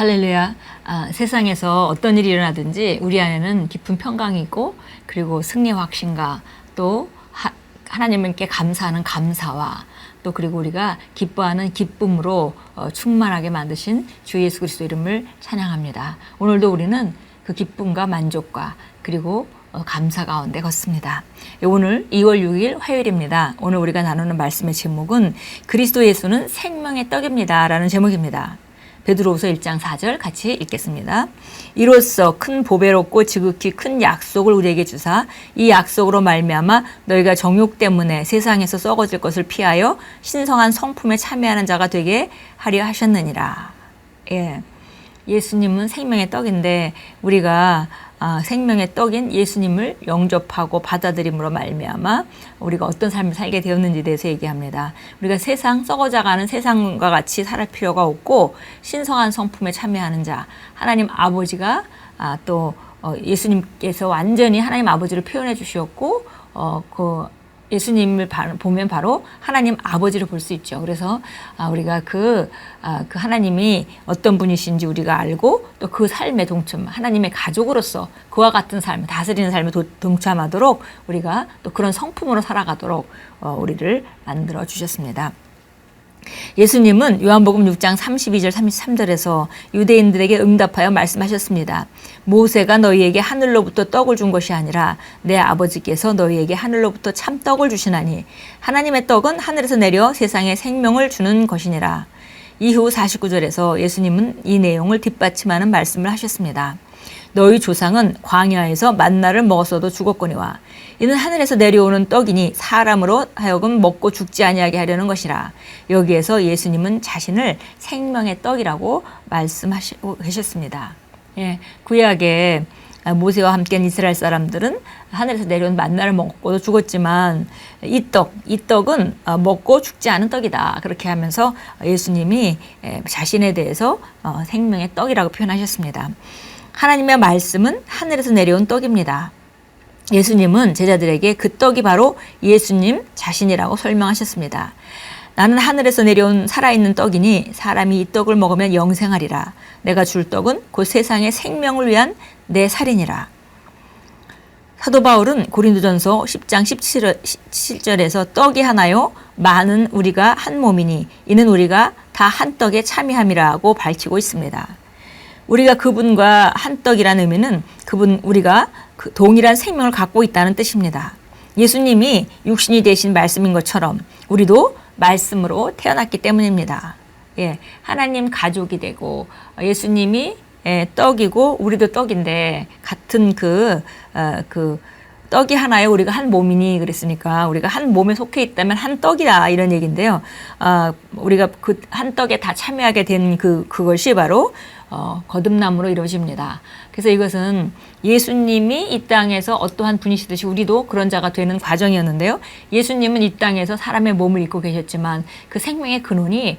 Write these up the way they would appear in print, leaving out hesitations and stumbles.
할렐루야. 세상에서 어떤 일이 일어나든지 우리 안에는 깊은 평강이 있고, 그리고 승리의 확신과 또 하나님께 감사하는 감사와 또 그리고 우리가 기뻐하는 기쁨으로 충만하게 만드신 주 예수 그리스도 이름을 찬양합니다. 오늘도 우리는 그 기쁨과 만족과 그리고 감사 가운데 걷습니다. 오늘 2월 6일 화요일입니다. 오늘 우리가 나누는 말씀의 제목은 그리스도 예수는 생명의 떡입니다 라는 제목입니다. 베드로후서 1장 4절 같이 읽겠습니다. 이로써 큰 보배롭고 지극히 큰 약속을 우리에게 주사 이 약속으로 말미암아 너희가 정욕 때문에 세상에서 썩어질 것을 피하여 신성한 성품에 참여하는 자가 되게 하려 하셨느니라. 예수님은 생명의 떡인데 우리가 생명의 떡인 예수님을 영접하고 받아들임으로 말미암아 우리가 어떤 삶을 살게 되었는지에 대해서 얘기합니다. 우리가 썩어져가는 세상과 같이 살 필요가 없고 신성한 성품에 참여하는 자, 하나님 아버지가 또 예수님께서 완전히 하나님 아버지를 표현해 주셨고 그 예수님을 보면 바로 하나님 아버지를 볼 수 있죠. 그래서 우리가 그 하나님이 어떤 분이신지 우리가 알고 또 그 삶에 동참, 하나님의 가족으로서 그와 같은 삶, 다스리는 삶에 동참하도록 우리가 또 그런 성품으로 살아가도록 우리를 만들어 주셨습니다. 예수님은 요한복음 6장 32절 33절에서 유대인들에게 응답하여 말씀하셨습니다. 모세가 너희에게 하늘로부터 떡을 준 것이 아니라 내 아버지께서 너희에게 하늘로부터 참 떡을 주시나니 하나님의 떡은 하늘에서 내려 세상에 생명을 주는 것이니라. 이후 49절에서 예수님은 이 내용을 뒷받침하는 말씀을 하셨습니다. 너희 조상은 광야에서 만나를 먹었어도 죽었거니와 이는 하늘에서 내려오는 떡이니 사람으로 하여금 먹고 죽지 아니하게 하려는 것이라. 여기에서 예수님은 자신을 생명의 떡이라고 말씀하시고 계셨습니다. 구약에 모세와 함께한 이스라엘 사람들은 하늘에서 내려온 만나를 먹고도 죽었지만 이 떡은 먹고 죽지 않은 떡이다. 그렇게 하면서 예수님이 자신에 대해서 생명의 떡이라고 표현하셨습니다. 하나님의 말씀은 하늘에서 내려온 떡입니다. 예수님은 제자들에게 그 떡이 바로 예수님 자신이라고 설명하셨습니다. 나는 하늘에서 내려온 살아있는 떡이니 사람이 이 떡을 먹으면 영생하리라. 내가 줄 떡은 곧 세상의 생명을 위한 내 살이니라. 사도 바울은 고린도전서 10장 17절에서 떡이 하나요 많은 우리가 한 몸이니 이는 우리가 다 한 떡에 참여함이라고 밝히고 있습니다. 우리가 그분과 한 떡이라는 의미는 우리가 그 동일한 생명을 갖고 있다는 뜻입니다. 예수님이 육신이 되신 말씀인 것처럼 우리도 말씀으로 태어났기 때문입니다. 하나님 가족이 되고 예수님이 떡이고 우리도 떡인데 같은 그 떡이 하나에 우리가 한 몸이니 그랬으니까 우리가 한 몸에 속해 있다면 한 떡이다 이런 얘기인데요. 우리가 그 한 떡에 다 참여하게 된 그것이 바로 거듭남으로 이루어집니다. 그래서 이것은 예수님이 이 땅에서 어떠한 분이시듯이 우리도 그런 자가 되는 과정이었는데요. 예수님은 이 땅에서 사람의 몸을 입고 계셨지만 그 생명의 근원이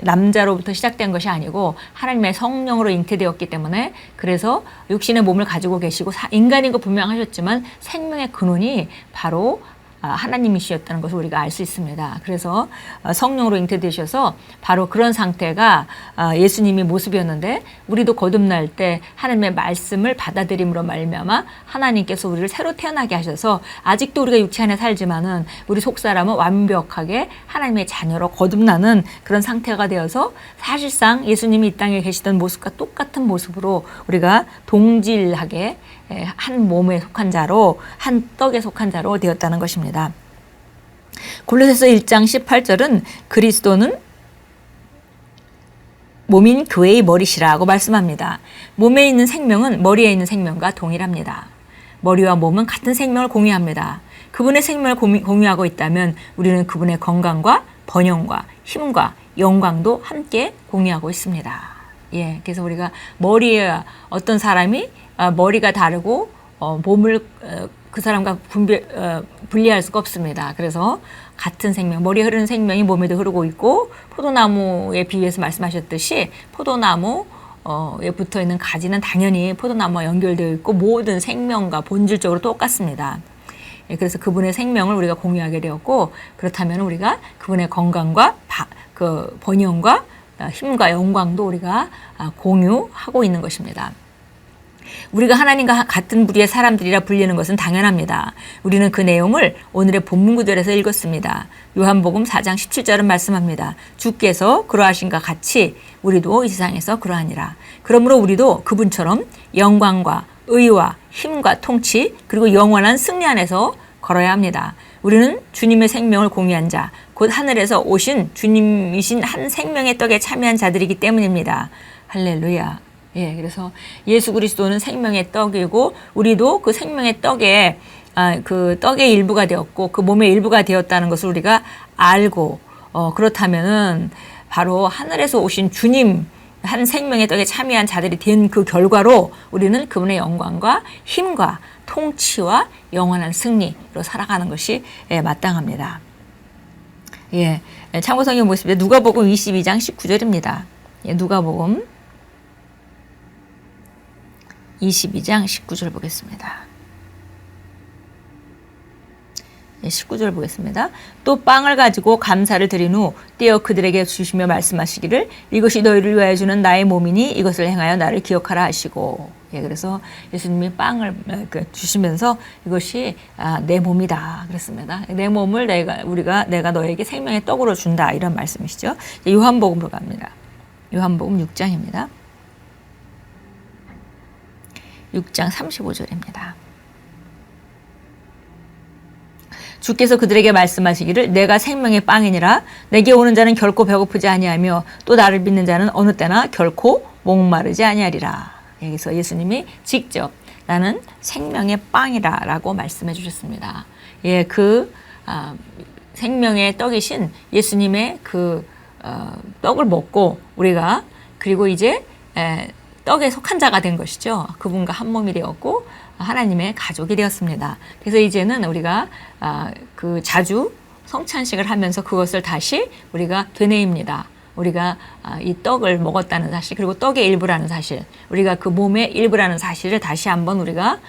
남자로부터 시작된 것이 아니고 하나님의 성령으로 잉태되었기 때문에 그래서 육신의 몸을 가지고 계시고 인간인 거 분명하셨지만 생명의 근원이 바로 하나님이시였다는 것을 우리가 알 수 있습니다. 그래서 성령으로 잉태되셔서 바로 그런 상태가 예수님의 모습이었는데 우리도 거듭날 때 하나님의 말씀을 받아들임으로 말미암아 하나님께서 우리를 새로 태어나게 하셔서 아직도 우리가 육체 안에 살지만은 우리 속사람은 완벽하게 하나님의 자녀로 거듭나는 그런 상태가 되어서 사실상 예수님이 이 땅에 계시던 모습과 똑같은 모습으로 우리가 동질하게 한 몸에 속한 자로 한 떡에 속한 자로 되었다는 것입니다. 골로새서 1장 18절은 그리스도는 몸인 교회의 머리시라고 말씀합니다. 몸에 있는 생명은 머리에 있는 생명과 동일합니다. 머리와 몸은 같은 생명을 공유합니다. 그분의 생명을 공유하고 있다면 우리는 그분의 건강과 번영과 힘과 영광도 함께 공유하고 있습니다. 그래서 우리가 머리에 어떤 사람이 머리가 다르고 몸을 그 사람과 분리할 수가 없습니다. 그래서 같은 생명, 머리에 흐르는 생명이 몸에도 흐르고 있고 포도나무에 비유해서 말씀하셨듯이 포도나무에 붙어있는 가지는 당연히 포도나무와 연결되어 있고 모든 생명과 본질적으로 똑같습니다. 그래서 그분의 생명을 우리가 공유하게 되었고 그렇다면 우리가 그분의 건강과 그 번영과 힘과 영광도 우리가 공유하고 있는 것입니다. 우리가 하나님과 같은 부류의 사람들이라 불리는 것은 당연합니다. 우리는 그 내용을 오늘의 본문 구절에서 읽었습니다. 요한복음 4장 17절은 말씀합니다. 주께서 그러하신과 같이 우리도 이 세상에서 그러하니라. 그러므로 우리도 그분처럼 영광과 의와 힘과 통치 그리고 영원한 승리 안에서 걸어야 합니다. 우리는 주님의 생명을 공유한 자, 곧 하늘에서 오신 주님이신 한 생명의 떡에 참여한 자들이기 때문입니다. 할렐루야. 예, 그래서 예수 그리스도는 생명의 떡이고 우리도 그 생명의 떡에 그 떡의 일부가 되었고 그 몸의 일부가 되었다는 것을 우리가 알고 그렇다면은 바로 하늘에서 오신 주님 한 생명의 떡에 참여한 자들이 된 그 결과로 우리는 그분의 영광과 힘과 통치와 영원한 승리로 살아가는 것이 마땅합니다. 예, 참고성경 보시면 누가복음 22장 19절입니다. 예, 누가복음 22장 19절 보겠습니다. 19절 보겠습니다. 또 빵을 가지고 감사를 드린 후 떼어 그들에게 주시며 말씀하시기를 이것이 너희를 위하여 주는 나의 몸이니 이것을 행하여 나를 기억하라 하시고. 예, 그래서 예수님이 빵을 주시면서 이것이 내 몸이다 그랬습니다. 내 몸을 내가 너에게 생명의 떡으로 준다 이런 말씀이시죠. 요한복음으로 갑니다. 요한복음 6장입니다. 6장 35절입니다. 주께서 그들에게 말씀하시기를 내가 생명의 빵이니라 내게 오는 자는 결코 배고프지 아니하며 또 나를 믿는 자는 어느 때나 결코 목마르지 아니하리라. 여기서 예수님이 직접 나는 생명의 빵이라 라고 말씀해 주셨습니다. 예, 생명의 떡이신 예수님의 떡을 먹고 우리가 그리고 이제 떡에 속한 자가 된 것이죠. 그분과 한 몸이 되었고 하나님의 가족이 되었습니다. 그래서 이제는 우리가 자주 성찬식을 하면서 그것을 다시 우리가 되뇌입니다. 우리가 이 떡을 먹었다는 사실 그리고 떡의 일부라는 사실 우리가 그 몸의 일부라는 사실을 다시 한번 우리가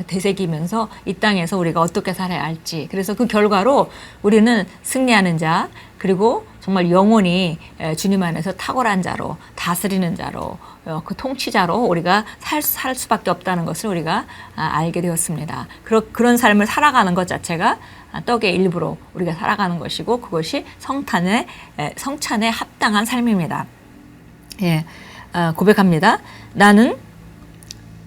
되새기면서 이 땅에서 우리가 어떻게 살아야 할지 그래서 그 결과로 우리는 승리하는 자 그리고 정말 영원히 주님 안에서 탁월한 자로 다스리는 자로 그 통치자로 우리가 살 수밖에 없다는 것을 우리가 알게 되었습니다. 그런 삶을 살아가는 것 자체가 떡의 일부로 우리가 살아가는 것이고 그것이 성찬에 합당한 삶입니다. 예, 고백합니다. 나는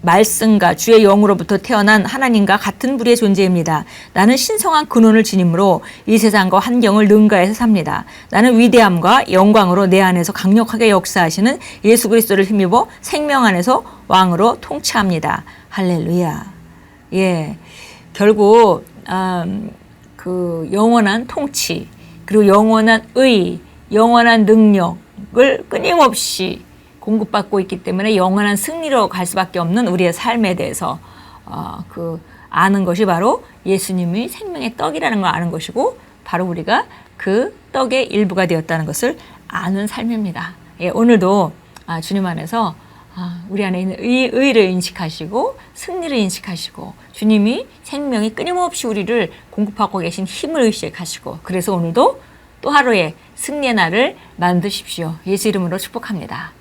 말씀과 주의 영으로부터 태어난 하나님과 같은 부류의 존재입니다. 나는 신성한 근원을 지님으로 이 세상과 환경을 능가해서 삽니다. 나는 위대함과 영광으로 내 안에서 강력하게 역사하시는 예수 그리스도를 힘입어 생명 안에서 왕으로 통치합니다. 할렐루야. 예, 결국 그 영원한 통치 그리고 영원한 의, 영원한 능력을 끊임없이 공급받고 있기 때문에 영원한 승리로 갈 수밖에 없는 우리의 삶에 대해서 아는 것이 바로 예수님이 생명의 떡이라는 걸 아는 것이고 바로 우리가 그 떡의 일부가 되었다는 것을 아는 삶입니다. 예, 오늘도 주님 안에서 우리 안에 있는 의를 인식하시고 승리를 인식하시고 주님이 생명이 끊임없이 우리를 공급하고 계신 힘을 의식하시고 그래서 오늘도 또 하루의 승리의 날을 만드십시오. 예수 이름으로 축복합니다.